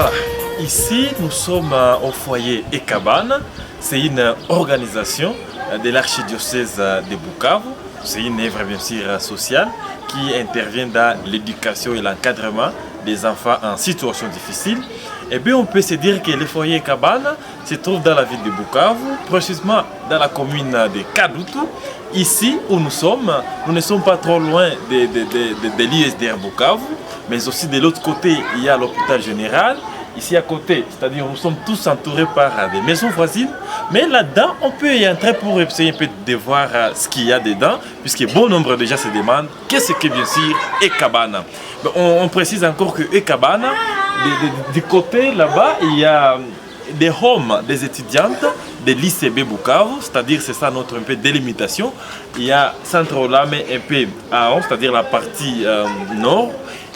Voilà, ici nous sommes au foyer Ekabana. C'est une organisation de l'archidiocèse de Bukavu. C'est une œuvre bien sûr sociale qui intervient dans l'éducation et l'encadrement des enfants en situation difficile. Et bien on peut se dire que le foyer Ekabana se trouve dans la ville de Bukavu, précisément dans la commune de Kadutu. Ici où nous ne sommes pas trop loin de l'ISDR Bukavu, mais aussi de l'autre côté, il y a l'hôpital général. Ici à côté, c'est-à-dire nous sommes tous entourés par des maisons voisines. Mais là-dedans, on peut y entrer pour essayer un peu de voir ce qu'il y a dedans, puisque bon nombre déjà se demandent qu'est-ce que bien sûr Ekabana. On précise encore que Ekabana, du côté là-bas, il y a des homes, des étudiantes de l'ICB Bukavu, c'est-à-dire c'est ça notre un peu délimitation. Il y a Centre-Olame un peu à haut, c'est-à-dire la partie nord.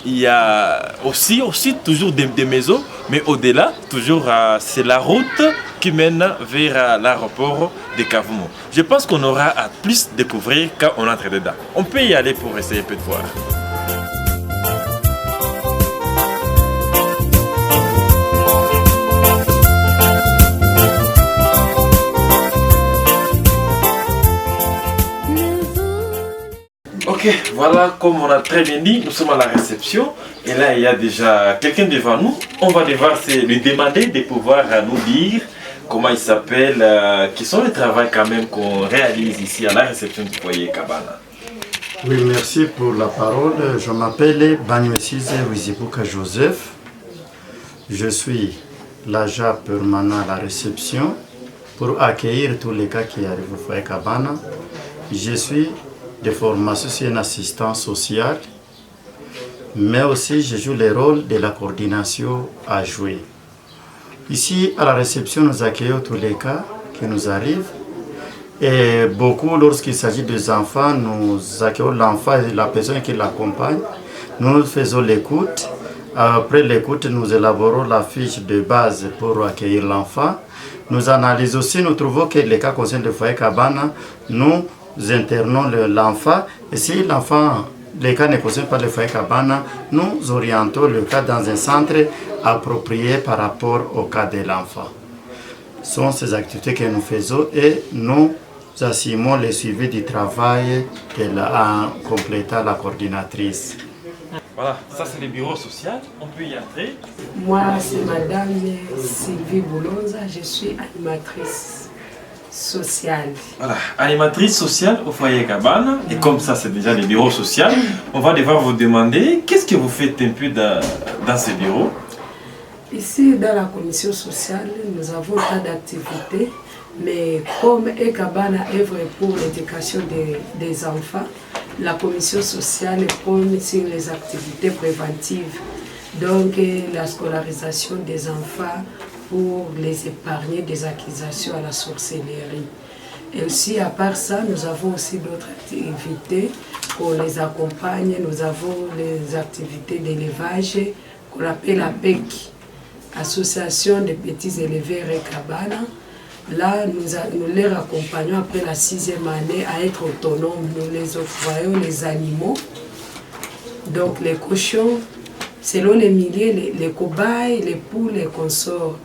Il y a aussi toujours des maisons, mais au-delà, toujours c'est la route qui mène vers l'aéroport de Kavumu. Je pense qu'on aura à plus découvrir quand on entre dedans. On peut y aller pour essayer un peu de voir. Ok, voilà, comme on a très bien dit, nous sommes à la réception et là il y a déjà quelqu'un devant nous. On va devoir lui demander de pouvoir nous dire comment il s'appelle, quels sont les travaux quand même qu'on réalise ici à la réception du foyer Ekabana. Oui, merci pour la parole. Je m'appelle Banyuesize Wizibuka Joseph. Je suis l'agent permanent à la réception pour accueillir tous les cas qui arrivent au foyer Ekabana. Je suis de formation sur un assistant social, mais aussi je joue le rôle de la coordination à jouer. Ici, à la réception, nous accueillons tous les cas qui nous arrivent. Et beaucoup, lorsqu'il s'agit des enfants, nous accueillons l'enfant et la personne qui l'accompagne. Nous faisons l'écoute. Après l'écoute, nous élaborons la fiche de base pour accueillir l'enfant. Nous analysons aussi, nous trouvons que les cas concernant le foyer Ekabana, nous internons l'enfant. Et si l'enfant, les cas ne concernent pas le foyer Ekabana, nous orientons le cas dans un centre approprié par rapport au cas de l'enfant. Ce sont ces activités que nous faisons et nous assumons le suivi du travail en complétant la coordinatrice. Voilà, ça c'est le bureau social, on peut y entrer. Moi, c'est Madame Sylvie Boulonza, je suis animatrice sociale. Voilà, animatrice sociale au foyer Ekabana. Et comme ça c'est déjà le bureau social, on va devoir vous demander qu'est-ce que vous faites un peu dans ce bureau. Ici, dans la commission sociale, nous avons tas d'activités, mais comme Ekabana œuvre pour l'éducation des enfants, la commission sociale prône sur les activités préventives, donc la scolarisation des enfants pour les épargner des accusations à la sorcellerie. Et aussi, à part ça, nous avons aussi d'autres activités qu'on les accompagne. Nous avons les activités d'élevage qu'on appelle la PEC, Association des petits éleveurs Ekabana. Là, nous les accompagnons après la 6e année à être autonomes. Nous les octroyons les animaux, donc les cochons, selon les milliers, les cobayes, les poules, les consorts.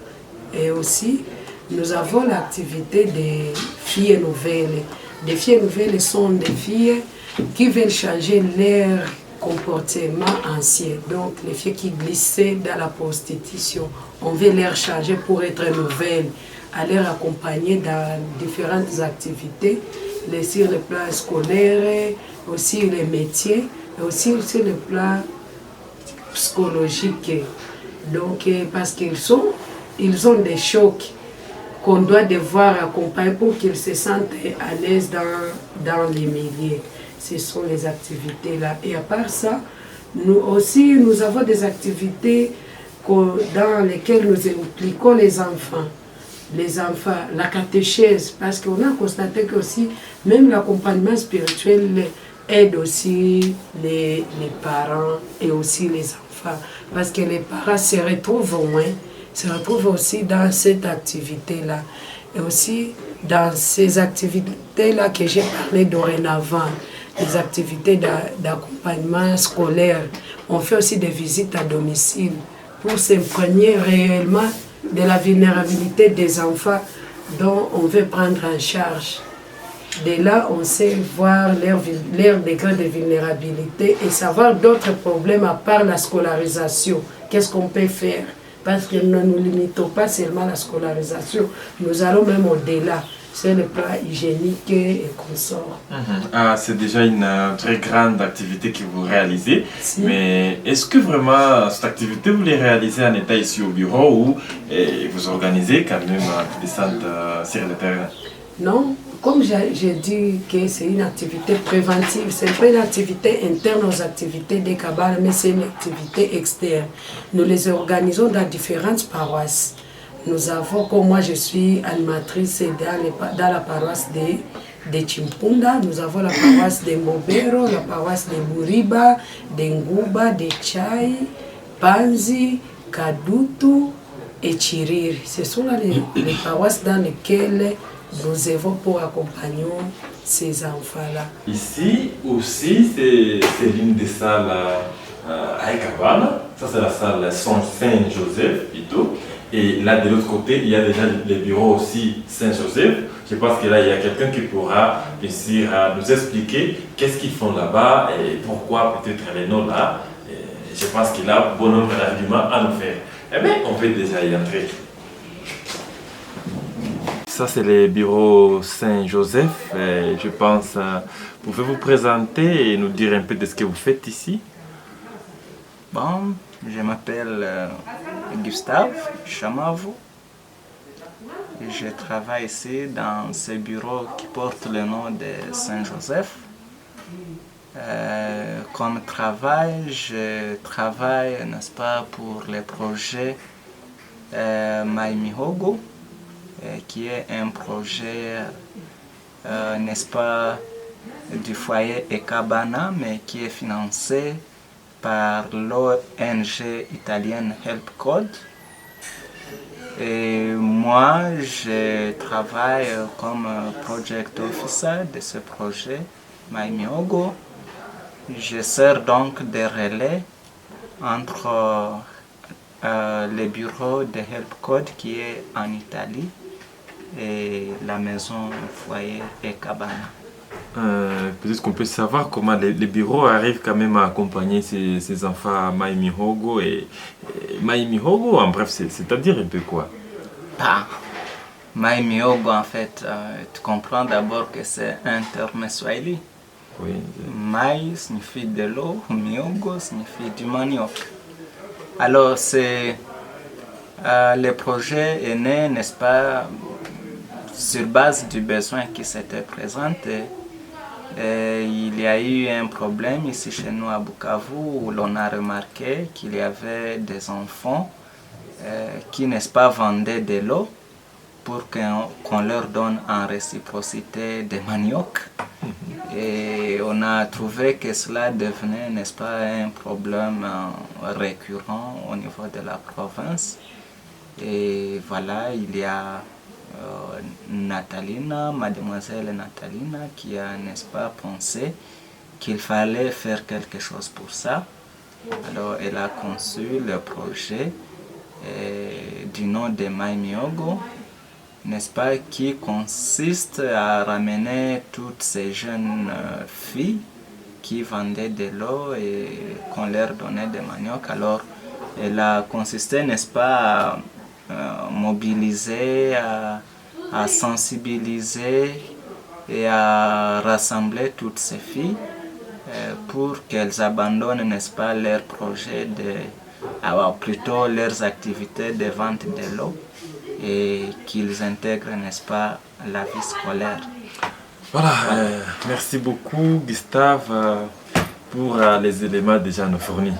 Et aussi, nous avons l'activité des filles nouvelles. Les filles nouvelles sont des filles qui veulent changer leur comportement ancien. Donc, les filles qui glissaient dans la prostitution, on veut les changer pour être nouvelles, à les accompagner dans différentes activités, sur le plan scolaire, aussi les métiers, et aussi sur le plan psychologique. Donc, parce ils ont des chocs qu'on doit devoir accompagner pour qu'ils se sentent à l'aise dans les milieux. Ce sont les activités là. Et à part ça, nous avons des activités dans lesquelles nous impliquons les enfants. La catéchèse, parce qu'on a constaté que aussi, même l'accompagnement spirituel aide aussi les parents et aussi les enfants. Parce que les parents se retrouvent aussi dans cette activité-là. Et aussi dans ces activités-là que j'ai parlé dorénavant, les activités d'accompagnement scolaire. On fait aussi des visites à domicile pour s'imprégner réellement de la vulnérabilité des enfants dont on veut prendre en charge. De là, on sait voir leur degré de vulnérabilité et savoir d'autres problèmes à part la scolarisation. Qu'est-ce qu'on peut faire? Parce que nous ne nous limitons pas seulement à la scolarisation, nous allons même au-delà. C'est le plan hygiénique et consort. C'est déjà une très grande activité que vous réalisez. Si. Mais est-ce que vraiment cette activité vous les réalisez en état ici au bureau ou vous organisez quand même des centres sur le terrain? Non, comme j'ai dit que c'est une activité préventive, ce n'est pas une activité interne aux activités des cabanes, mais c'est une activité externe. Nous les organisons dans différentes paroisses. Nous avons, comme moi je suis animatrice dans la paroisse de Chimpunda, nous avons la paroisse de Mbobero, la paroisse de Buriba, de Nguba, de Chai, Panzi, Kadutu et Chiriri. Ce sont là les paroisses dans lesquelles nous œuvrons pour accompagner ces enfants-là. Ici aussi, c'est l'une des salles à Ekabana. Ça, c'est la salle Saint-Joseph, plutôt. Et là, de l'autre côté, il y a déjà les bureaux aussi Saint-Joseph. Je pense que là, il y a quelqu'un qui pourra bien sûr nous expliquer qu'est-ce qu'ils font là-bas et pourquoi peut-être les noms là. Et je pense qu'il a bon nombre d'arguments à nous faire. Eh bien, on peut déjà y entrer. Ça, c'est les bureaux Saint-Joseph. Je pense, pouvez vous présenter et nous dire un peu de ce que vous faites ici? Bon, je m'appelle Gustave Chamavou. Je travaille ici dans ce bureau qui porte le nom de Saint-Joseph. Comme travail, je travaille, n'est-ce pas, pour le projet Maimihogo, qui est un projet, n'est-ce pas, du foyer Ekabana, mais qui est financé par l'ONG italienne Help Code. Et moi, je travaille comme project officer de ce projet Maimihogo. Je sers donc de relais entre le bureau de Help Code qui est en Italie et la maison foyer Ekabana. Peut-être qu'on peut savoir comment les bureaux arrivent quand même à accompagner ces enfants à Maimihogo et Maimihogo, en bref, c'est-à-dire un peu quoi? Maimihogo, en fait, tu comprends d'abord que c'est un terme swahili. Oui. Mai signifie de l'eau, Mihogo signifie du manioc. Alors, le projet est né, n'est-ce pas, sur base du besoin qui s'était présenté. Il y a eu un problème ici chez nous à Bukavu où l'on a remarqué qu'il y avait des enfants qui, n'est-ce pas, vendaient de l'eau pour qu'on leur donne en réciprocité des maniocs. Et on a trouvé que cela devenait, n'est-ce pas, un problème récurrent au niveau de la province. Et voilà, il y a Natalina, mademoiselle Natalina, qui a, n'est-ce pas, pensé qu'il fallait faire quelque chose pour ça. Alors elle a conçu le projet du nom de Maimihogo, n'est-ce pas, qui consiste à ramener toutes ces jeunes filles qui vendaient de l'eau et qu'on leur donnait des maniocs. Alors elle a consisté, n'est-ce pas, à mobiliser, à sensibiliser et à rassembler toutes ces filles pour qu'elles abandonnent, n'est-ce pas, leur projet plutôt leurs activités de vente de l'eau et qu'ils intègrent, n'est-ce pas, la vie scolaire. Voilà. Merci beaucoup Gustave pour les éléments déjà nous fournis.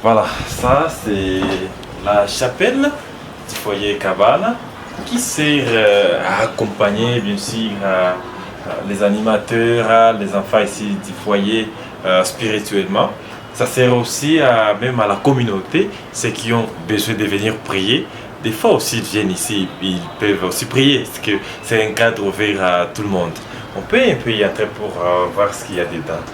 Voilà, ça c'est la chapelle du foyer Ekabana qui sert à accompagner bien sûr les animateurs, les enfants ici du foyer spirituellement. Ça sert aussi même à la communauté, ceux qui ont besoin de venir prier. Des fois aussi ils viennent ici, ils peuvent aussi prier, parce que c'est un cadre ouvert à tout le monde. On peut un peu y entrer pour voir ce qu'il y a dedans.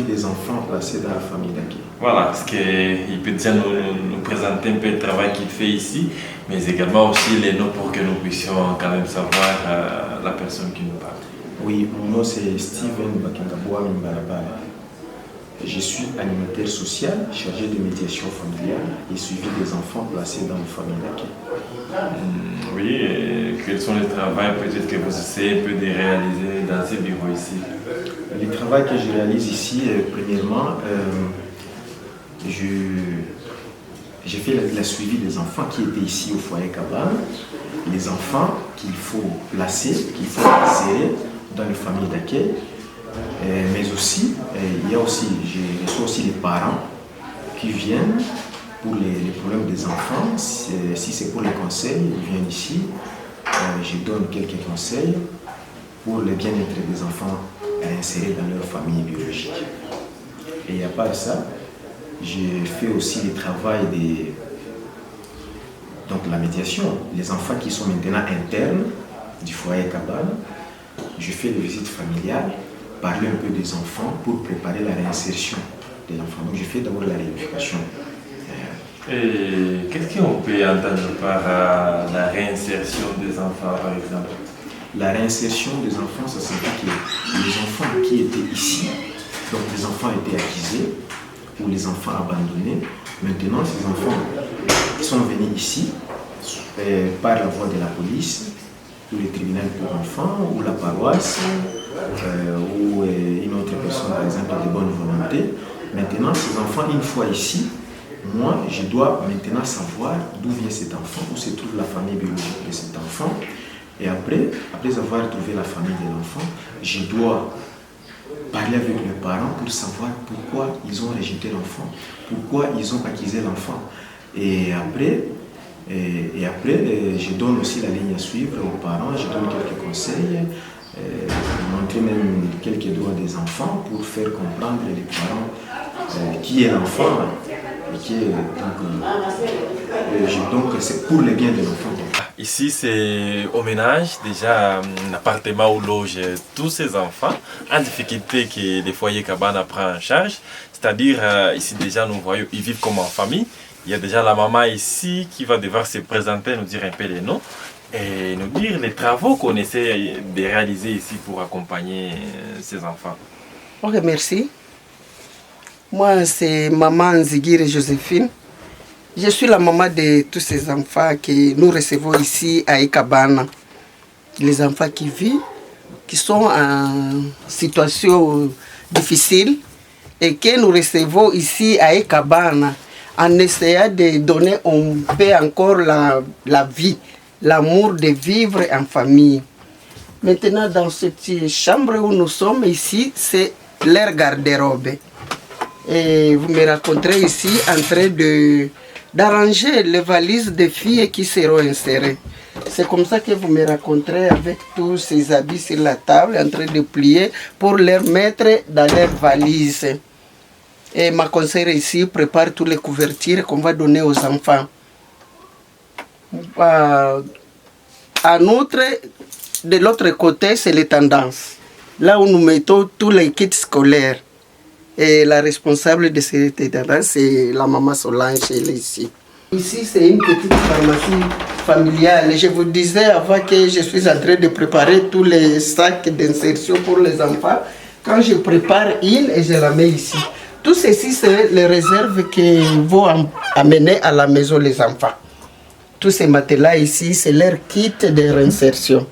suivi des enfants placés dans la famille d'accueil. Voilà, parce qu'il peut déjà nous présenter un peu le travail qu'il fait ici, mais également aussi les noms pour que nous puissions quand même savoir la personne qui nous parle. Oui, mon nom c'est Steven Bakengabwa Mimbarabala. Je suis animateur social chargé de médiation familiale et suivi des enfants placés dans une famille d'accueil. Oui, et quels sont les travaux peut-être que vous essayez un peu de réaliser dans ces bureaux ici? Le travail que je réalise ici, premièrement, j'ai fait le suivi des enfants qui étaient ici au foyer Cabane, les enfants qu'il faut placer, qu'il faut insérer dans les familles d'accueil, mais aussi, je reçois aussi les parents qui viennent pour les problèmes des enfants. Si c'est pour les conseils, ils viennent ici, je donne quelques conseils pour le bien-être des enfants insérés dans leur famille biologique. Et à part ça, j'ai fait aussi le travail donc la médiation. Les enfants qui sont maintenant internes du foyer Cabane, je fais des visites familiales, parler un peu des enfants pour préparer la réinsertion des enfants. Donc je fais d'abord la rééducation. Et qu'est-ce qu'on peut entendre par la réinsertion des enfants, par exemple? La réinsertion des enfants, ça signifie que les enfants qui étaient ici, donc les enfants étaient accusés ou les enfants abandonnés, maintenant ces enfants sont venus ici par la voie de la police, ou le tribunal pour enfants, ou la paroisse, ou une autre personne, par exemple, de bonne volonté. Maintenant, ces enfants, une fois ici, moi, je dois maintenant savoir d'où vient cet enfant, où se trouve la famille biologique de cet enfant. Et après avoir trouvé la famille de l'enfant, je dois parler avec les parents pour savoir pourquoi ils ont rejeté l'enfant, pourquoi ils ont accusé l'enfant. Et après, je donne aussi la ligne à suivre aux parents, je donne quelques conseils, montrer même quelques droits des enfants pour faire comprendre les parents qui est l'enfant. Donc c'est pour le bien de l'enfant. Ici, c'est au ménage, déjà un appartement où logent tous ces enfants en difficulté que les foyers Cabane prend en charge. C'est-à-dire, ici déjà, nous voyons, ils vivent comme en famille. Il y a déjà la maman ici qui va devoir se présenter, nous dire un peu les noms et nous dire les travaux qu'on essaie de réaliser ici pour accompagner ces enfants. Ok, merci. Moi, c'est maman Nzigire Joséphine. Je suis la maman de tous ces enfants que nous recevons ici à Ekabana. Les enfants qui vivent, qui sont en situation difficile et que nous recevons ici à Ekabana en essayant de donner un peu encore la vie, l'amour de vivre en famille. Maintenant, dans cette chambre où nous sommes ici, c'est leur garde-robe. Et vous me raconterez ici en train d'arranger les valises des filles qui seront insérées. C'est comme ça que vous me raconterez avec tous ces habits sur la table, en train de plier pour les mettre dans leurs valises. Et ma conseillère ici prépare toutes les couvertures qu'on va donner aux enfants. En outre, de l'autre côté, c'est les tendances. Là où nous mettons tous les kits scolaires. Et la responsable de ces tendances, c'est la maman Solange, elle est ici. Ici, c'est une petite pharmacie familiale. Je vous disais avant que je suis en train de préparer tous les sacs d'insertion pour les enfants. Quand je prépare une, et je la mets ici. Tout ceci, c'est les réserves que vont amener à la maison les enfants. Tous ces matelas ici, c'est leur kit de réinsertion.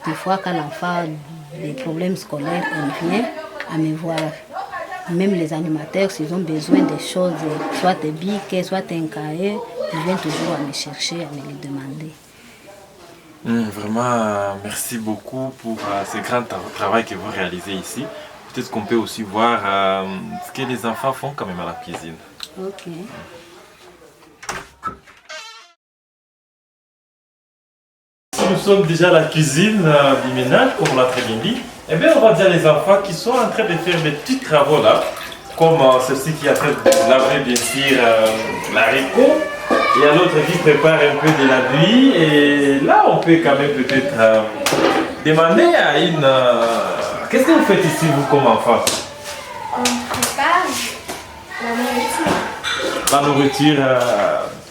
Des fois, quand l'enfant a des problèmes scolaires, on vient à me voir. Même les animateurs, s'ils ont besoin de choses, soit des bics, soit un cahier, ils viennent toujours à me chercher, à me les demander. Vraiment, merci beaucoup pour ce grand travail que vous réalisez ici. Peut-être qu'on peut aussi voir ce que les enfants font quand même à la cuisine. Ok. Nous sommes déjà à la cuisine du ménage, comme on l'a très bien dit. Eh bien, on va dire les enfants qui sont en train de faire des petits travaux là, comme ceci qui est en train de laver bien sûr l'haricot. Il y a l'autre qui prépare un peu de la buis. Et là, on peut quand même peut-être demander à une... Qu'est-ce que vous faites ici, vous, comme enfant? prépare la nourriture. La nourriture,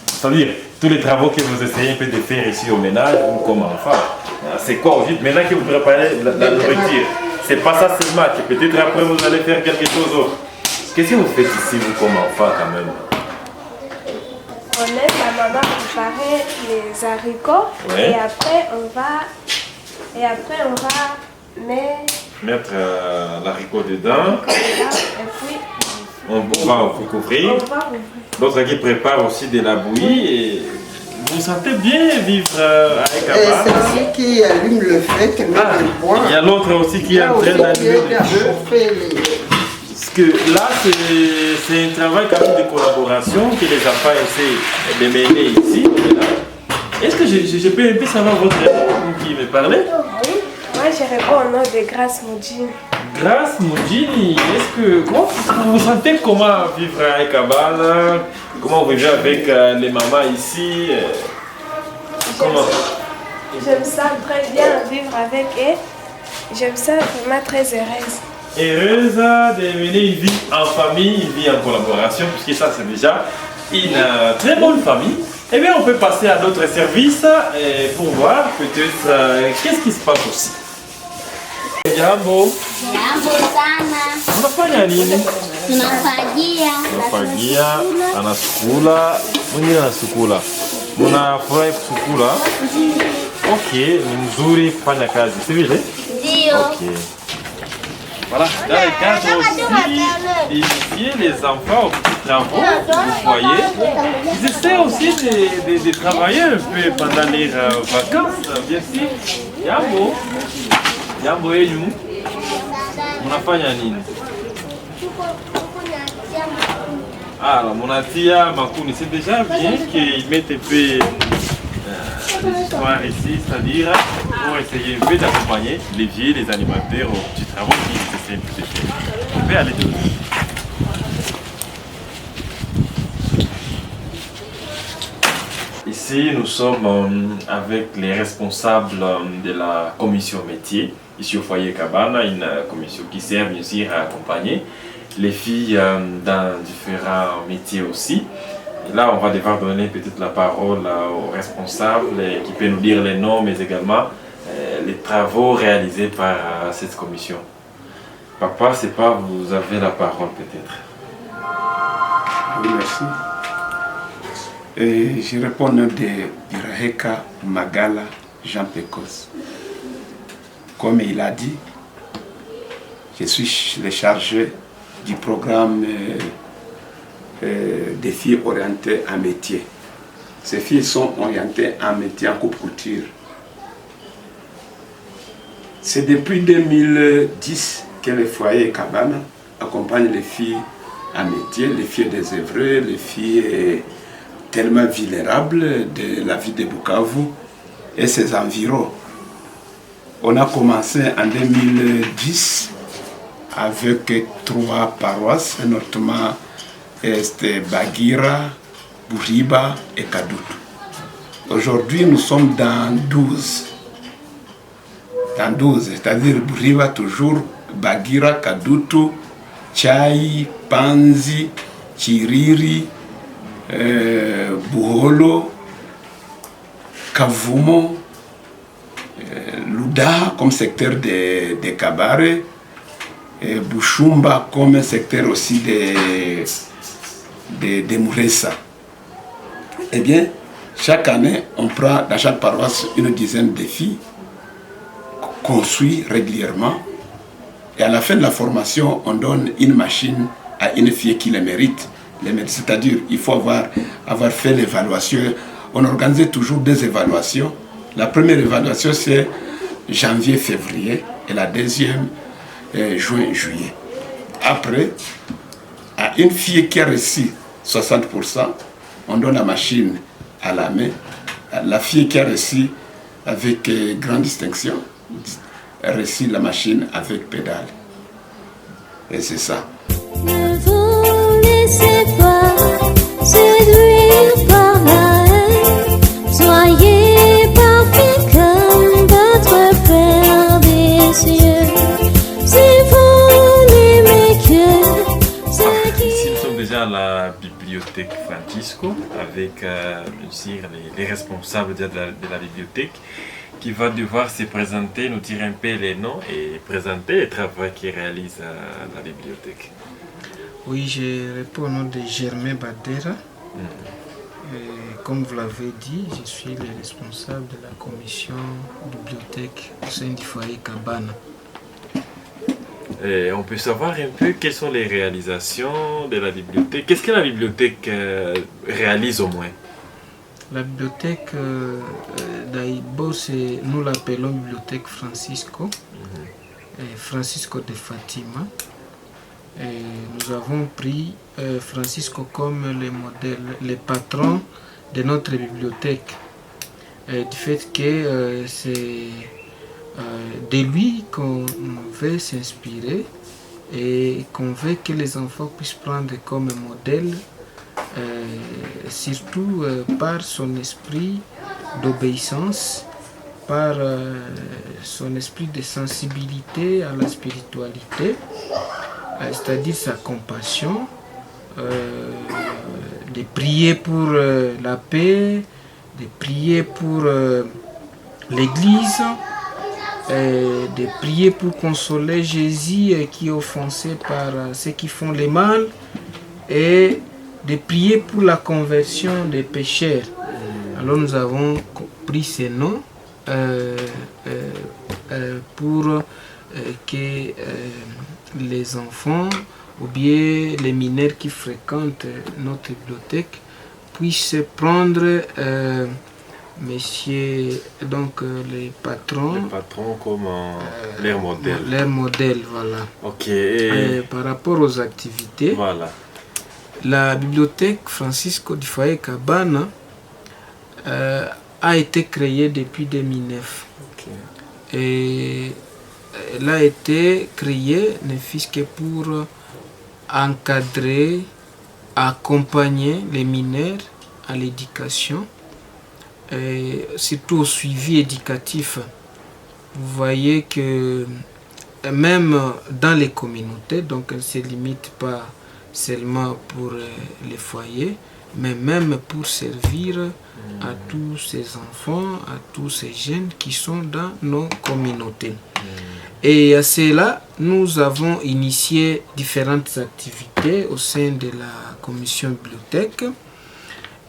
c'est-à-dire tous les travaux que vous essayez un peu de faire ici au ménage, vous comme enfant, c'est quoi au juste maintenant que vous préparez la nourriture? C'est pas ça seulement, que peut-être après vous allez faire quelque chose d'autre. Qu'est-ce que vous faites ici, vous comme enfant quand même? On laisse la maman préparer les haricots Ouais. et après on va Mettre l'haricot dedans, et puis on va couvrir. on va ouvrir. D'autres qui préparent aussi de la bouillie et vous sentez bien vivre avec Abba. C'est lui qui allume le feu, qui met le bois. Il y a l'autre aussi qui est en train d'allumer le feu. Parce que là, c'est un travail quand même de collaboration que les enfants essaient de mener ici. Est-ce que je peux un peu savoir votre nom qui me parlait? Oui, moi je réponds au nom de Grace Moudjini. Grace Moudjini, comment vous sentez comment vivre avec Abba? Comment vous vivez avec les mamans ici? Comment? Je me sens très bien vivre avec eux. Je me sens vraiment très heureuse. Heureuse de mener une vie en famille, une vie en collaboration, puisque ça c'est déjà une très bonne famille. Eh bien, on peut passer à d'autres services pour voir peut-être qu'est-ce qui se passe aussi. Jambo. Jambo sana. Unafanya nini? Tunafagia. Tunafagia, anasukula, mwingine anasukula. Unafurahi kusukula? Ok, ni mzuri kufanya kazi, si vile? Ndio. Ok. Voilà, dans le cadre aussi d'initier les enfants aux petits travaux du foyer, ils essaient aussi de travailler un peu pendant les vacances, bien sûr. Jambo yenu, mnafanya nini? Alors, munatia makuni, c'est déjà bien qu'ils mettent un peu l'histoire ici, c'est-à-dire pour essayer un peu d'accompagner les vieux, les animateurs aux petits travaux qu'ils essaient de faire. On peut aller de là. Ici, nous sommes avec les responsables de la commission métier, ici au foyer Cabana, une commission qui sert bien sûr à accompagner les filles dans différents métiers aussi. Et là, on va devoir donner peut-être la parole aux responsables qui peut nous dire les noms, mais également les travaux réalisés par cette commission. Papa, c'est pas vous avez la parole peut-être. Oui, merci. Et je réponds au nom de Iraheka Magala Jean Pécos. Comme il a dit, je suis le chargé du programme des filles orientées en métier. Ces filles sont orientées en métier en coupe-couture. C'est depuis 2010 que le foyer Cabana accompagne les filles en métier, les filles désœuvrées, les filles tellement vulnérables de la vie de Bukavu et ses environs. On a commencé en 2010 avec 3 paroisses, notamment Bagira, Bouriba et Kadutu. Aujourd'hui, nous sommes dans 12. Dans 12, c'est-à-dire Bouriba toujours, Bagira, Kadutu, Chai, Panzi, Chiriri, Buholo, Kavumo, Luda comme secteur de Kabare, et Bushumba comme secteur aussi de Mouressa. Eh bien, chaque année, on prend dans chaque paroisse une dizaine de filles qu'on suit régulièrement. Et à la fin de la formation, on donne une machine à une fille qui le mérite. C'est-à-dire qu'il faut avoir fait l'évaluation. On organise toujours des évaluations. La première évaluation, c'est janvier-février et la deuxième, juin-juillet. Après, à une fille qui a reçu 60%, on donne la machine à la main. La fille qui a reçu avec grande distinction, a reçu la machine avec pédale. Et c'est ça. Ne vous laissez pas séduire par la haine. Soyez parfait comme votre Père des cieux. Si vous n'aimez que dans la bibliothèque Francisco avec bien sûr, les responsables de la bibliothèque qui va devoir se présenter, nous dire un peu les noms et présenter les travaux qu'ils réalisent à la bibliothèque. Oui, je réponds au nom de Germain Badera. Comme vous l'avez dit, je suis le responsable de la commission bibliothèque au sein du foyer Cabana. Et on peut savoir un peu quelles sont les réalisations de la bibliothèque. Qu'est-ce que la bibliothèque réalise au moins? La bibliothèque d'Aïbos, nous l'appelons bibliothèque Francisco, Francisco de Fatima. Et nous avons pris Francisco comme le modèle, le patron de notre bibliothèque. Du fait que c'est de lui qu'on veut s'inspirer et qu'on veut que les enfants puissent prendre comme modèle, surtout par son esprit d'obéissance, par son esprit de sensibilité à la spiritualité, c'est-à-dire sa compassion, de prier pour la paix, de prier pour l'Église, de prier pour consoler Jésus qui est offensé par ceux qui font le mal, et de prier pour la conversion des pécheurs. Alors nous avons pris ces noms pour que les enfants ou bien les mineurs qui fréquentent notre bibliothèque puissent prendre monsieur, donc les patrons. Les patrons comme leur modèle. Leur modèle, voilà. Ok. Par rapport aux activités, voilà. La bibliothèque Francisco du foyer Cabana a été créée depuis 2009. Okay. Et elle a été créée ne fût-ce que pour encadrer, accompagner les mineurs à l'éducation, et surtout au suivi éducatif. Vous voyez que même dans les communautés, donc elle ne se limite pas seulement pour les foyers, mais même pour servir à tous ces enfants, à tous ces jeunes qui sont dans nos communautés. Et à cela, nous avons initié différentes activités au sein de la commission bibliothèque.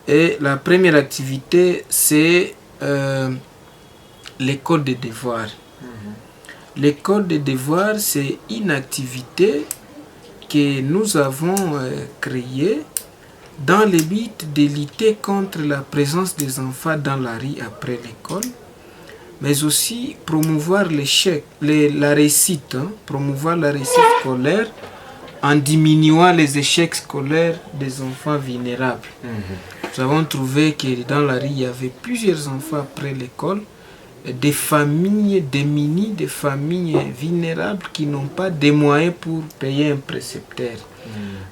Et la première activité, c'est l'école des devoirs. L'école des devoirs, c'est une activité que nous avons créée dans le but de lutter contre la présence des enfants dans la rue après l'école, mais aussi promouvoir la réussite, promouvoir la réussite scolaire en diminuant les échecs scolaires des enfants vulnérables. Nous avons trouvé que dans la rue, il y avait plusieurs enfants après l'école, des familles démunies, des familles vulnérables qui n'ont pas de moyens pour payer un précepteur.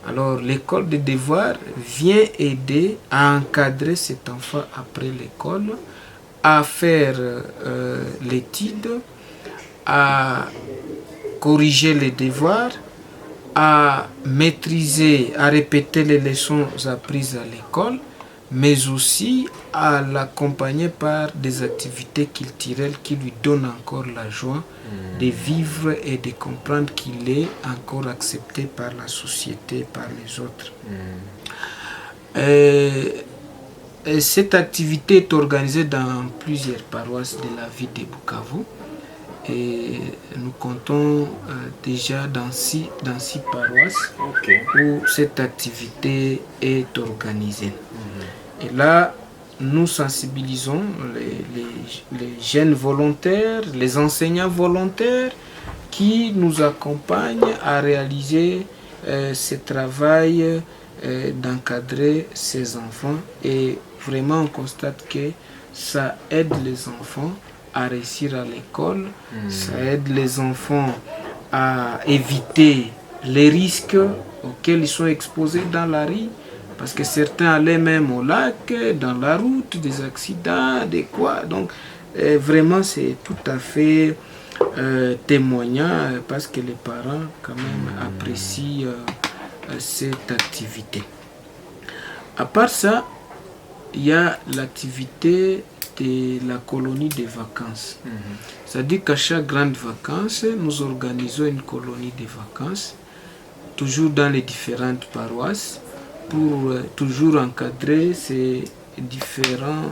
Alors l'école des devoirs vient aider à encadrer cet enfant après l'école, à faire l'étude, à corriger les devoirs, à maîtriser, à répéter les leçons apprises à l'école, mais aussi à l'accompagner par des activités culturelles qui lui donnent encore la joie de vivre et de comprendre qu'il est encore accepté par la société, par les autres. Et cette activité est organisée dans plusieurs paroisses de la ville de Bukavu. Et nous comptons déjà dans six paroisses où cette activité est organisée. Et là, nous sensibilisons les jeunes volontaires, les enseignants volontaires qui nous accompagnent à réaliser ce travail d'encadrer ces enfants. Et vraiment, on constate que ça aide les enfants à réussir à l'école, ça aide les enfants à éviter les risques auxquels ils sont exposés dans la rue, parce que certains allaient même au lac, dans la route, des accidents, des quoi. Donc vraiment c'est tout à fait témoignant, parce que les parents quand même apprécient cette activité. À part ça, il y a l'activité de la colonie de vacances. C'est-à-dire qu'à chaque grande vacances, nous organisons une colonie de vacances, toujours dans les différentes paroisses, pour toujours encadrer ces différents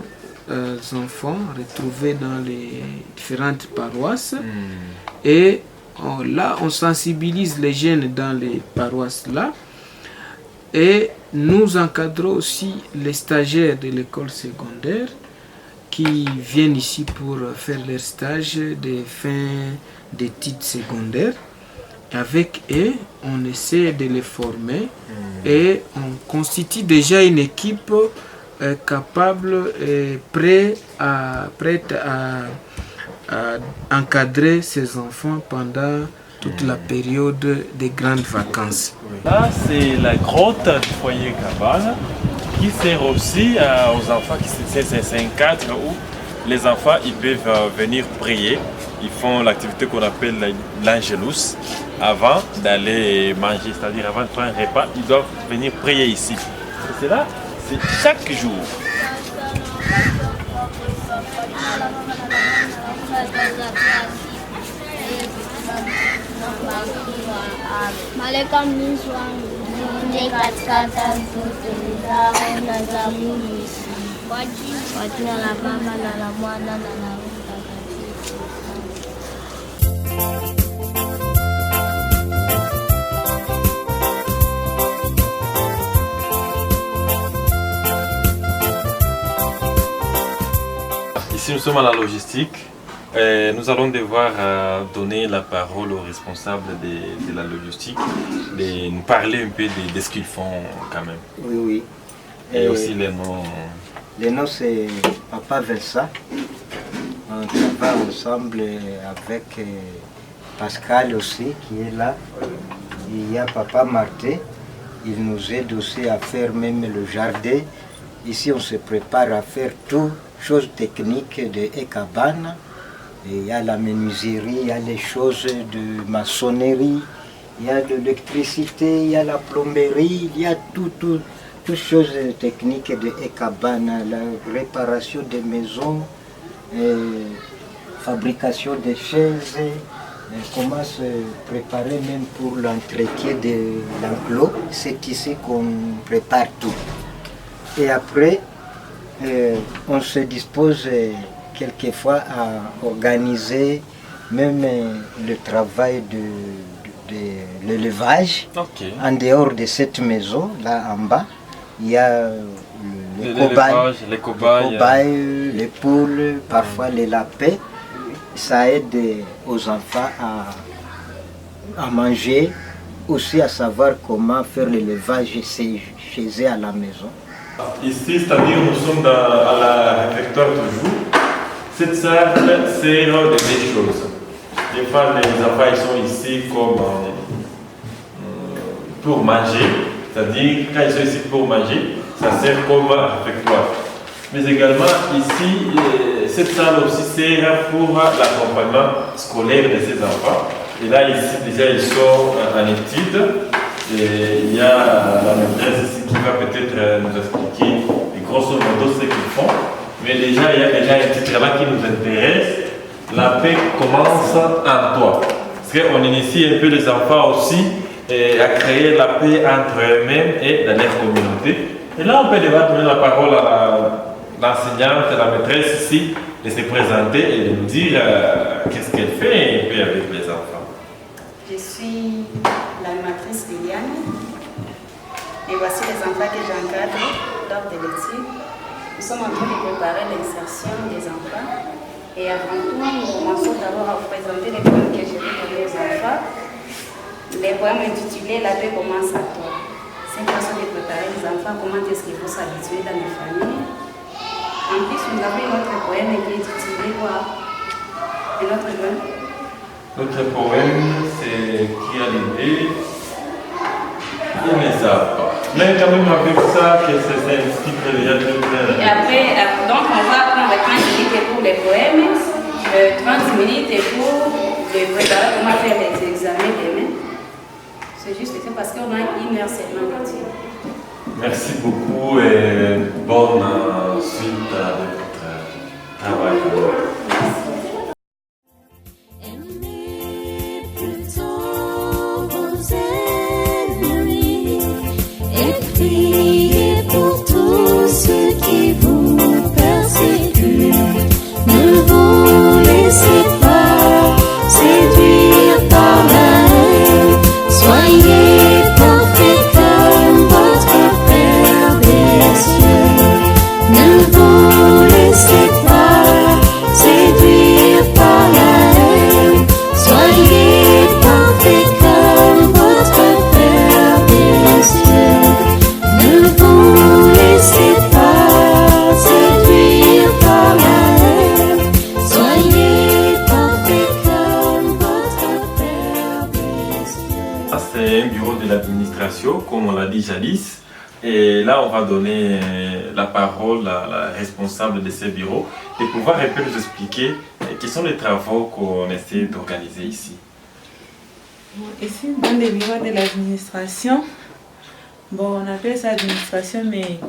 enfants retrouvés dans les différentes paroisses. Et là, on sensibilise les jeunes dans les paroisses là. Et nous encadrons aussi les stagiaires de l'école secondaire qui viennent ici pour faire leur stage de fin d'études secondaires. Avec eux, on essaie de les former et on constitue déjà une équipe capable et prête à encadrer ces enfants pendant toute la période des grandes vacances. Là, c'est la grotte du foyer Ekabana qui sert aussi aux enfants. C'est un cadre où les enfants ils peuvent venir prier. Ils font l'activité qu'on appelle l'Angelus avant d'aller manger, c'est-à-dire avant de prendre un repas, ils doivent venir prier ici. Et c'est là, c'est chaque jour. Malaika mlinzi wangu, nije katikati zote na za Mungu, kwa jina la Baba na la Mwana na la Roho Mtakatifu. Ici, nous sommes à la logistique. Nous allons devoir donner la parole aux responsables de la logistique, de nous parler un peu de ce qu'ils font quand même. Oui, oui. Et aussi les noms. Les noms, c'est Papa Vincent. On travaille ensemble avec Pascal aussi qui est là. Il y a Papa Martin. Il nous aide aussi à faire même le jardin. Ici, on se prépare à faire toutes choses techniques de Ekabana. Il y a la menuiserie, il y a les choses de maçonnerie, il y a de l'électricité, il y a la plomberie, il y a toutes choses techniques de Ekabana, la réparation des maisons, fabrication des chaises, comment se préparer même pour l'entretien de l'enclos. C'est ici qu'on prépare tout. Et après, on se dispose quelquefois à organiser même le travail de l'élevage. En dehors de cette maison, là en bas, il y a les cobayes, les poules, parfois les lapins. Ça aide aux enfants à manger, aussi à savoir comment faire l'élevage chez eux à la maison. Ici, c'est-à-dire nous sommes à la réfectoire toujours. Cette salle sert de deux choses. Des fois, les enfants ils sont ici comme pour manger, c'est-à-dire quand ils sont ici pour manger, ça sert comme réfectoire. Mais également ici, cette salle aussi sert pour l'accompagnement scolaire de ces enfants. Et là, ici, déjà, ils sont en études. Et il y a la maîtresse ici qui va peut-être nous expliquer grosso modo ce qu'ils font. Mais déjà, il y a déjà un titre là qui nous intéresse. La paix commence en toi. Parce qu'on initie un peu les enfants aussi à créer la paix entre eux-mêmes et dans leur communauté. Et là, on peut devoir donner la parole à l'enseignante, la maîtresse ici, de se présenter et de nous dire qu'est-ce qu'elle fait un peu avec les enfants. Je suis l'animatrice Liliane. Et voici les enfants que j'encadre lors de l'étude. Nous sommes en train de préparer l'insertion des enfants. Et avant tout, nous commençons d'abord à vous présenter les poèmes que je vais donner aux enfants. Les poèmes intitulés La paix commence à toi. C'est une façon de préparer les enfants, comment est-ce qu'il faut s'habituer dans les familles. En plus, nous avons un autre poème qui est intitulé quoi? Et notre poème? Notre poème, c'est qui a l'idée? Il ne savent pas. Mais quand même avec ça, que c'est un titre déjà très bien. Et après, donc on va prendre 30 minutes pour les poèmes, 30 minutes pour préparer comment faire les examens demain. Ce C'est juste ça parce qu'on a 1 heure seulement d'études. Merci beaucoup et bonne suite de votre travail. Priez pour tous ceux qui vous persécutent. Ne vous laissez pas séduire par la haine. Soyez parfaits comme votre Père des cieux. Ne vous laissez pas séduire par la haine. Soyez parfaits comme votre Père des cieux. Ne vous laissez pas séduire par la haine. Soyez parfaits comme votre Père des cieux. C'est un bureau de l'administration, comme on l'a dit jadis. Et là, on va donner la parole à la responsable de ce bureau et pouvoir un peu nous expliquer quels sont les travaux qu'on essaie d'organiser ici. Ici, dans les bureaux de l'administration, bon, on appelle ça administration, mais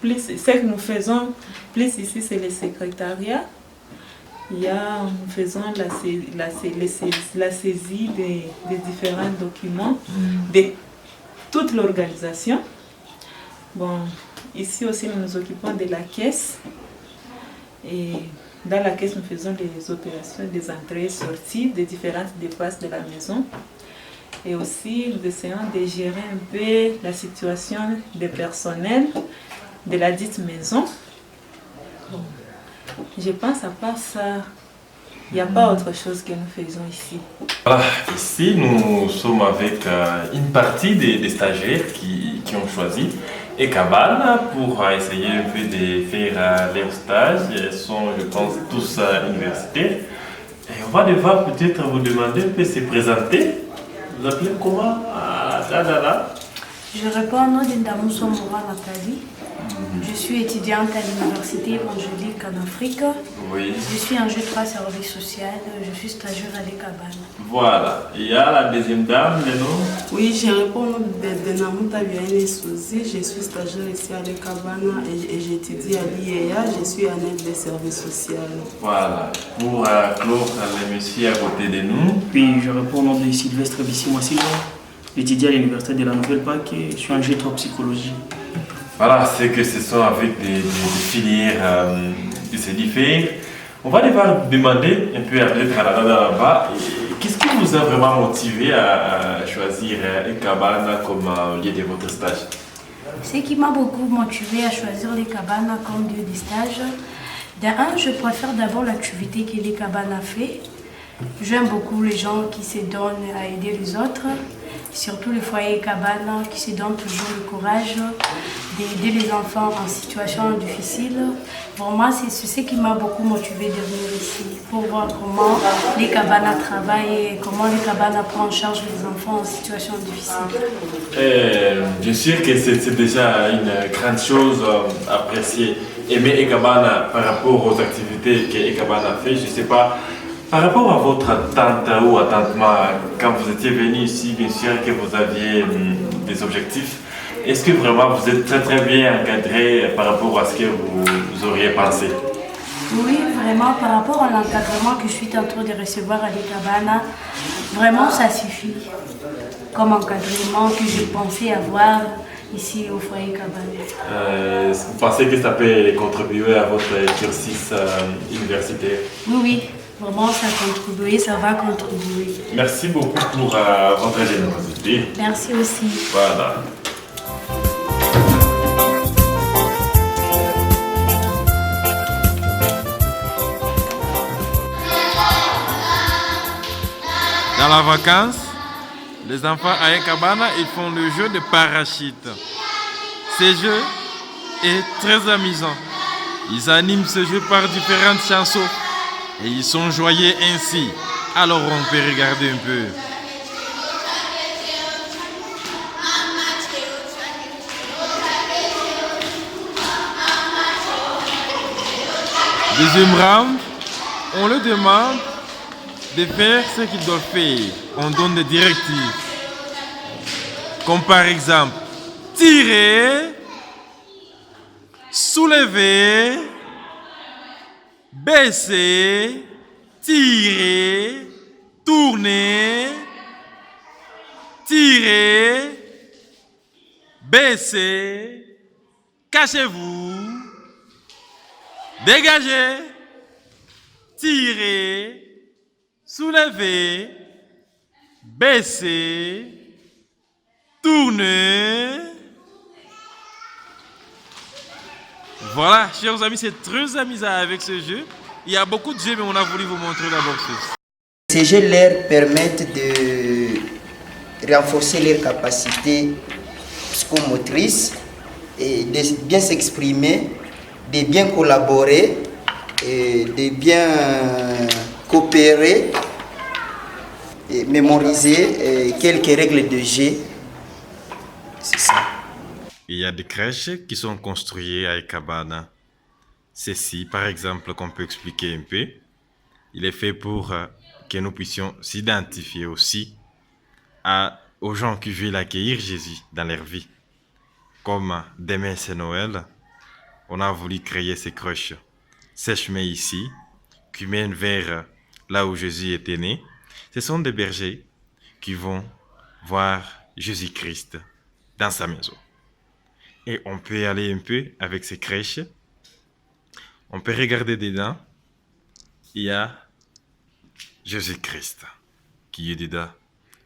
plus ce que nous faisons, plus ici, c'est le secrétariat. Nous faisons la saisie des différents documents de toute l'organisation. Bon, ici aussi, nous nous occupons de la caisse. Et dans la caisse, nous faisons des opérations, des entrées et sorties des différentes dépenses de la maison. Et aussi, nous essayons de gérer un peu la situation des personnels de la dite maison. Bon, je pense à part ça, il n'y a pas autre chose que nous faisons ici. Voilà, ici, nous sommes avec une partie des stagiaires qui ont choisi Ekabana pour essayer un peu de faire leur stage. Ils sont, je pense, tous universitaires. Et on va devoir peut-être vous demander un peu de se présenter. Vous appelez comment? Je réponds au nom d'Indamousso Moura Nathalie. Je suis étudiante à l'université évangélique en Afrique. Oui. Je suis en G3 service social. Je suis stagiaire à l'Ekabana. Voilà. Il y a la deuxième dame, le nom? Oui, je réponds au nom d'Enamouta Biaine Souzi. Je suis stagiaire ici à l'Ekabana et j'étudie à l'IEA. Je suis en aide des services sociaux. Voilà. Pour clore le monsieur à côté de nous. Puis je réponds au nom de Sylvestre Bissimo-Silva, étudiant à l'université de la Nouvelle-Pâque et je suis en G3 psychologie. Voilà, c'est que ce sont avec des filières de ces différents. On va devoir demander un peu peut-être à la dame là-bas, qu'est-ce qui vous a vraiment motivé à choisir Ekabana comme lieu de votre stage? Ce qui m'a beaucoup motivé à choisir l'Ekabana comme lieu de stage, d'un, je préfère d'abord l'activité que l'Ekabana fait. J'aime beaucoup les gens qui se donnent à aider les autres, surtout les foyers Ekabana qui se donnent toujours le courage d'aider les enfants en situation difficile. Pour moi, c'est ce qui m'a beaucoup motivé de venir ici, pour voir comment l'Ekabana travaille et comment l'Ekabana prend en charge les enfants en situation difficile. Bien sûr que c'est déjà une grande chose appréciée. Aimer Ekabana par rapport aux activités que Ekabana fait, je ne sais pas. Par rapport à votre tante ou à tante Ma, quand vous étiez venu ici, bien sûr que vous aviez des objectifs. Est-ce que vraiment vous êtes très très bien encadré par rapport à ce que vous auriez pensé? Oui, vraiment, par rapport à l'encadrement que je suis en train de recevoir à l'Ekabana, vraiment ça suffit comme encadrement que j'ai pensé avoir ici au foyer Ekabana. Vous pensez que ça peut contribuer à votre cursus universitaire? Oui, oui. Vraiment, ça contribue, ça va contribuer. Merci beaucoup pour votre générosité. Merci aussi. Voilà. Dans la vacance, les enfants à Ekabana, ils font le jeu de parachute. Ce jeu est très amusant. Ils animent ce jeu par différentes chansons. Et ils sont joyeux ainsi. Alors on peut regarder un peu. Deuxième round, on leur demande de faire ce qu'ils doivent faire. On donne des directives. Comme par exemple, tirer, soulever, baisser, tirer, tourner, tirer, baisser, cachez-vous, dégagez, tirer, soulever, baisser, tourner. Voilà, chers amis, c'est très amusant avec ce jeu. Il y a beaucoup de jeux, mais on a voulu vous montrer d'abord ceci. Ces jeux leur permettent de renforcer leurs capacités psychomotrices et de bien s'exprimer, de bien collaborer, et de bien coopérer et mémoriser quelques règles de jeu. C'est ça. Il y a des crèches qui sont construites à Ekabana. Ceci, par exemple, qu'on peut expliquer un peu, il est fait pour que nous puissions s'identifier aussi aux gens qui veulent accueillir Jésus dans leur vie. Comme demain c'est Noël, on a voulu créer ces crèches. Ces chemins ici, qui mènent vers là où Jésus était né, ce sont des bergers qui vont voir Jésus-Christ dans sa maison. Et on peut aller un peu avec ces crèches. On peut regarder dedans. Il y a Jésus-Christ qui est dedans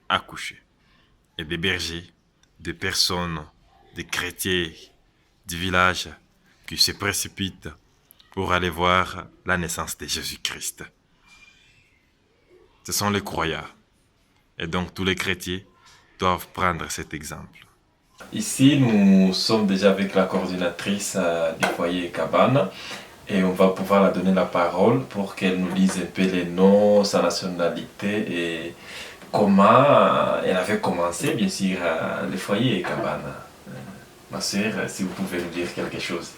accouché. Et des bergers, des personnes, des chrétiens du village qui se précipitent pour aller voir la naissance de Jésus-Christ. Ce sont les croyants. Et donc tous les chrétiens doivent prendre cet exemple. Ici, nous sommes déjà avec la coordinatrice du foyer Cabane et on va pouvoir la donner la parole pour qu'elle nous dise un peu les noms, sa nationalité et comment elle avait commencé, bien sûr, le foyer Cabane. Ma sœur, si vous pouvez nous dire quelque chose.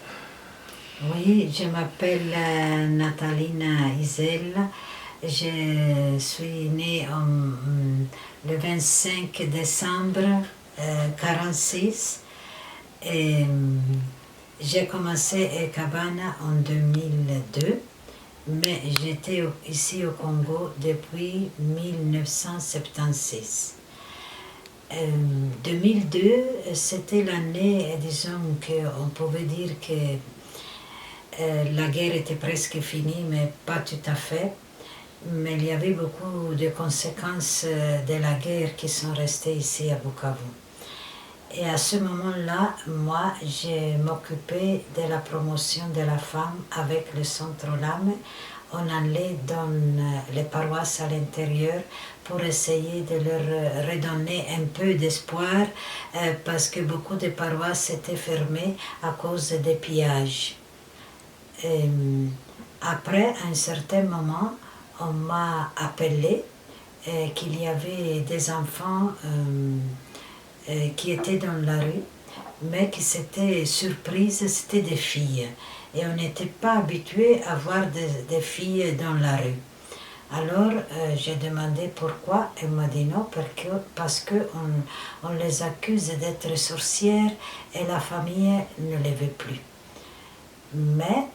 Oui, je m'appelle Natalina Isel. Je suis née le 25 décembre 1946 et j'ai commencé à Cabana en 2002, mais j'étais ici au Congo depuis 1976. 2002, c'était l'année, disons qu'on pouvait dire que la guerre était presque finie, mais pas tout à fait. Mais il y avait beaucoup de conséquences de la guerre qui sont restées ici à Bukavu. Et à ce moment-là, moi, je m'occupais de la promotion de la femme avec le Centre Lame. On allait dans les paroisses à l'intérieur pour essayer de leur redonner un peu d'espoir parce que beaucoup de paroisses étaient fermées à cause des pillages. Après, à un certain moment, on m'a appelé qu'il y avait des enfants qui étaient dans la rue, mais qui s'étaient surprises, c'était des filles. Et on n'était pas habitué à voir des filles dans la rue. Alors, j'ai demandé pourquoi. Elle m'a dit non, parce qu'on les accuse d'être sorcières et la famille ne les veut plus. Mais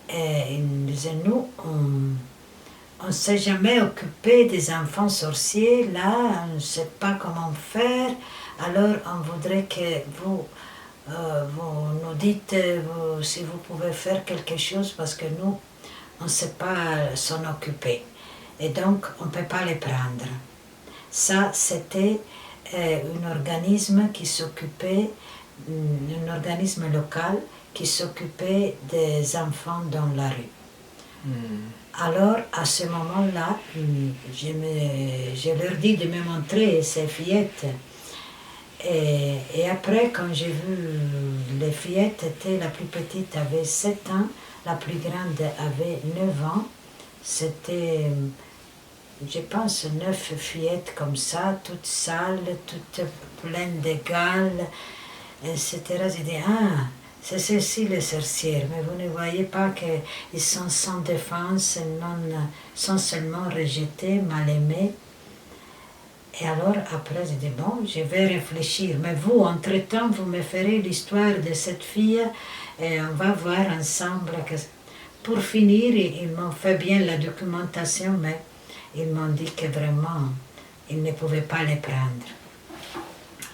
ils disaient, nous, on ne s'est jamais occupé des enfants sorciers, là, on ne sait pas comment faire, alors on voudrait que vous nous dites si vous pouvez faire quelque chose, parce que nous, on ne sait pas s'en occuper. Et donc, on ne peut pas les prendre. Ça, c'était un organisme qui s'occupait, un organisme local qui s'occupait des enfants dans la rue. Alors, à ce moment-là, je leur dis de me montrer ces fillettes. Et après, quand j'ai vu les fillettes, la plus petite avait 7 ans, la plus grande avait 9 ans. C'était, je pense, 9 fillettes comme ça, toutes sales, toutes pleines de gales, etc. J'ai dit, ah, c'est ceci les sorcières, mais vous ne voyez pas qu'ils sont sans défense, sont seulement rejetés, mal aimés. Et alors après, j'ai dit, bon, je vais réfléchir. Mais vous, entre-temps, vous me ferez l'histoire de cette fille et on va voir ensemble. Pour finir, ils m'ont fait bien la documentation, mais ils m'ont dit que vraiment, ils ne pouvaient pas les prendre.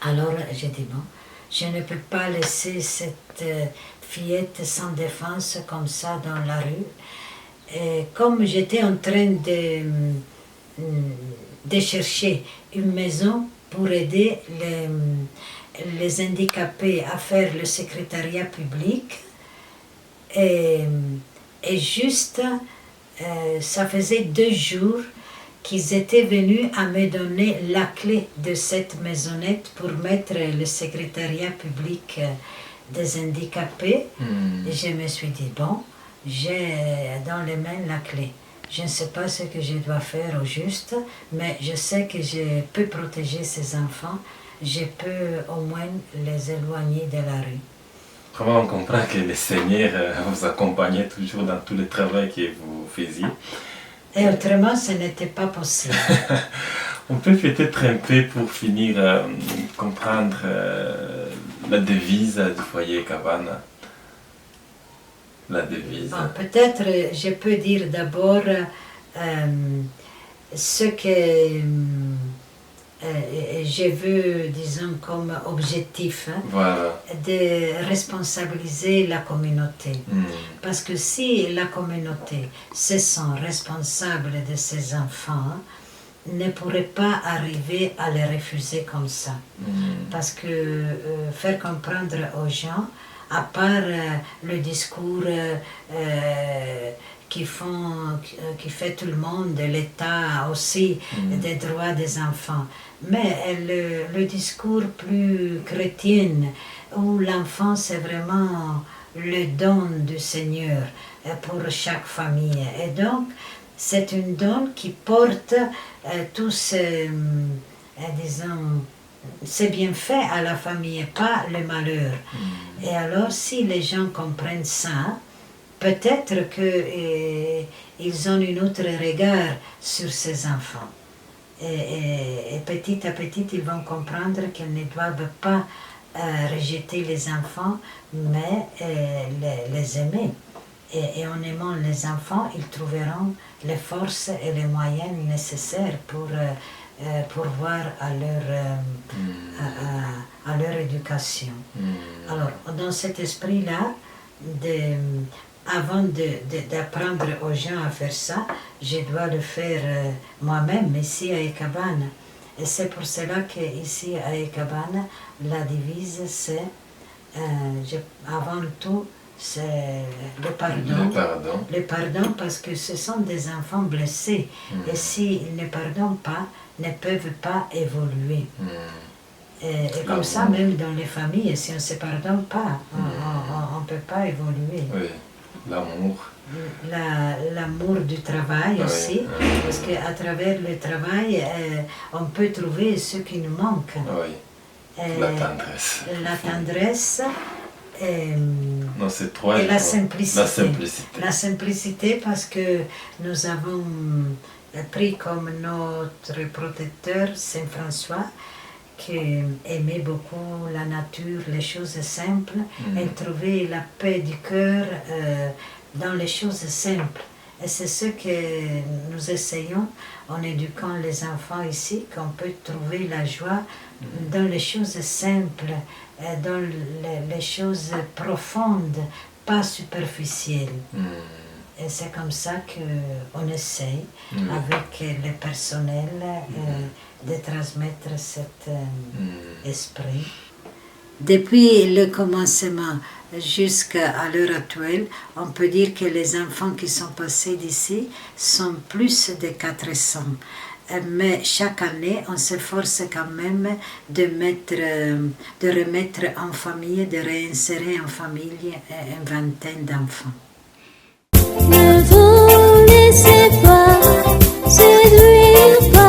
Alors j'ai dit, bon, je ne peux pas laisser cette fillette sans défense comme ça dans la rue. Et comme j'étais en train de chercher une maison pour aider les handicapés à faire le secrétariat public, et juste, ça faisait 2 jours qu'ils étaient venus à me donner la clé de cette maisonnette pour mettre le secrétariat public des handicapés. Et je me suis dit, bon, j'ai dans les mains la clé. Je ne sais pas ce que je dois faire au juste, mais je sais que je peux protéger ces enfants, je peux au moins les éloigner de la rue. Vraiment, on comprend que le Seigneur vous accompagnait toujours dans tout le travail que vous faisiez. Et autrement, ce n'était pas possible. On peut peut-être un peu, pour finir, comprendre la devise du foyer Cabana. La devise. Bon, peut-être je peux dire d'abord ce que je veux, disons, comme objectif, voilà. De responsabiliser la communauté. Parce que si la communauté se sent responsable de ses enfants, ne pourrait pas arriver à les refuser comme ça. Parce que faire comprendre aux gens, à part le discours qui fait tout le monde, l'État aussi, des droits des enfants, mais le discours plus chrétien, où l'enfant c'est vraiment le don du Seigneur pour chaque famille. Et donc, c'est une don qui porte tous ces, disons, c'est bien fait à la famille, pas le malheur. Et alors, si les gens comprennent ça, peut-être qu'ils ont un autre regard sur ces enfants. Et petit à petit, ils vont comprendre qu'ils ne doivent pas rejeter les enfants, mais les aimer. Et en aimant les enfants, ils trouveront les forces et les moyens nécessaires pour voir à leur éducation. Alors, dans cet esprit-là, avant d'apprendre aux gens à faire ça, je dois le faire moi-même ici à Ekabana. Et c'est pour cela qu'ici à Ekabana, la devise c'est, avant tout, c'est le pardon. Le pardon parce que ce sont des enfants blessés. Et s'ils ne pardonnent pas, ne peuvent pas évoluer. Et comme ça, même dans les familles, si on ne se pardonne pas, on ne peut pas évoluer. Oui, l'amour. L'amour du travail aussi, parce qu'à travers le travail, on peut trouver ce qui nous manque. La tendresse. La tendresse. Non, c'est trois, et la simplicité. La simplicité. La simplicité parce que nous avons pris comme notre protecteur Saint François, qui aimait beaucoup la nature, les choses simples, et trouvait la paix du cœur dans les choses simples. Et c'est ce que nous essayons en éduquant les enfants ici, qu'on peut trouver la joie dans les choses simples, dans les choses profondes, pas superficielles. Et c'est comme ça qu'on essaye, avec le personnel, de transmettre cet esprit. Depuis le commencement jusqu'à l'heure actuelle, on peut dire que les enfants qui sont passés d'ici sont plus de 400. Mais chaque année, on s'efforce quand même de remettre en famille, de réinsérer en famille une vingtaine d'enfants. Ne vous laissez pas séduire par